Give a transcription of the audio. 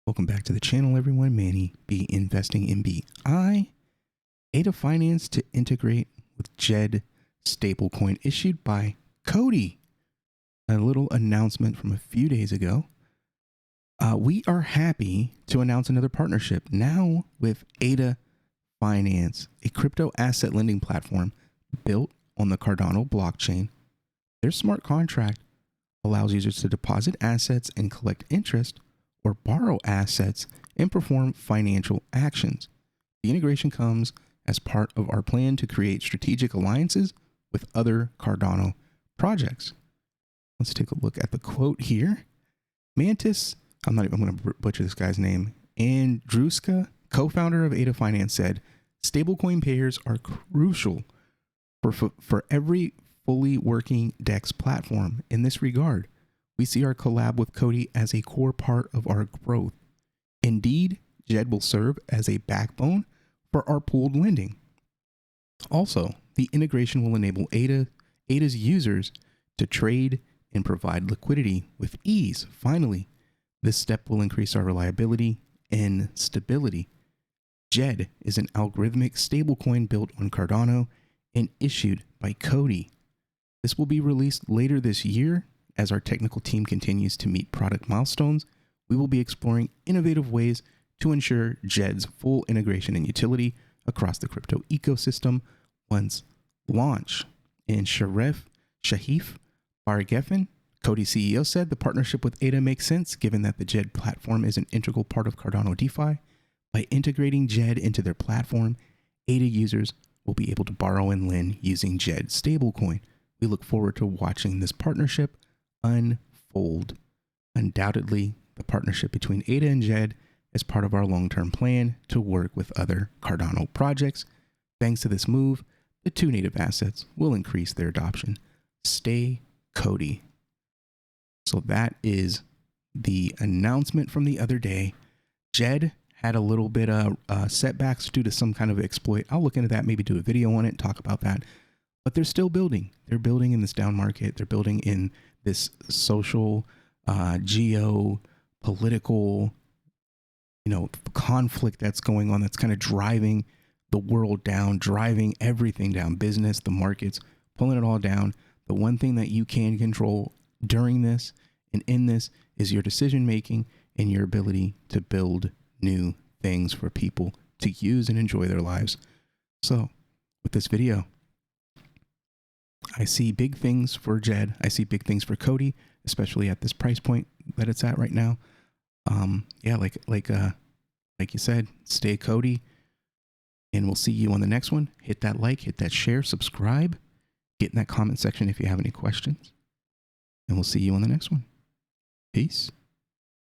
Welcome back to the channel, everyone. Manny B Investing in BI. AADA Finance to integrate with JED stablecoin issued by Cody. A little announcement from a few days ago. We are happy to announce another partnership now with AADA Finance, a crypto asset lending platform built on the Cardano blockchain. Their smart contract allows users to deposit assets and collect interest, or borrow assets and perform financial actions. The integration comes as part of our plan to create strategic alliances with other Cardano projects. Let's take a look at the quote here. Mantis, I'm going to butcher this guy's name, Andruska, co-founder of AADA Finance, said, "Stablecoin pairs are crucial for every fully working DEX platform. In this regard, we see our collab with Cody as a core part of our growth. Indeed, JED will serve as a backbone for our pooled lending. Also, the integration will enable AADA's users to trade and provide liquidity with ease. Finally, this step will increase our reliability and stability. JED is an algorithmic stablecoin built on Cardano and issued by Cody. This will be released later this year. As our technical team continues to meet product milestones, we will be exploring innovative ways to ensure JED's full integration and utility across the crypto ecosystem once launched." And Shahif Bargeffen, Cody CEO, said the partnership with AADA makes sense given that the JED platform is an integral part of Cardano DeFi. By integrating JED into their platform, AADA users will be able to borrow and lend using JED stablecoin. We look forward to watching this partnership unfold. Undoubtedly, the partnership between AADA and JED is part of our long-term plan to work with other Cardano projects. Thanks to this move, the two native assets will increase their adoption. Stay Cody. So that is the announcement from the other day. JED had a little bit of setbacks due to some kind of exploit. I'll look into that, maybe do a video on it, talk about that. But they're still building. They're building in this down market. They're building in this social, geo-political, conflict that's going on, that's kind of driving the world down, driving everything down, business, the markets, pulling it all down. The one thing that you can control during this and in this is your decision making and your ability to build new things for people to use and enjoy their lives. So with this video, I see big things for JED. I see big things for Cody, especially at this price point that it's at right now. Yeah, like you said, stay Cody, and we'll see you on the next one. Hit that like, hit that share, subscribe, get in that comment section if you have any questions, and we'll see you on the next one. Peace.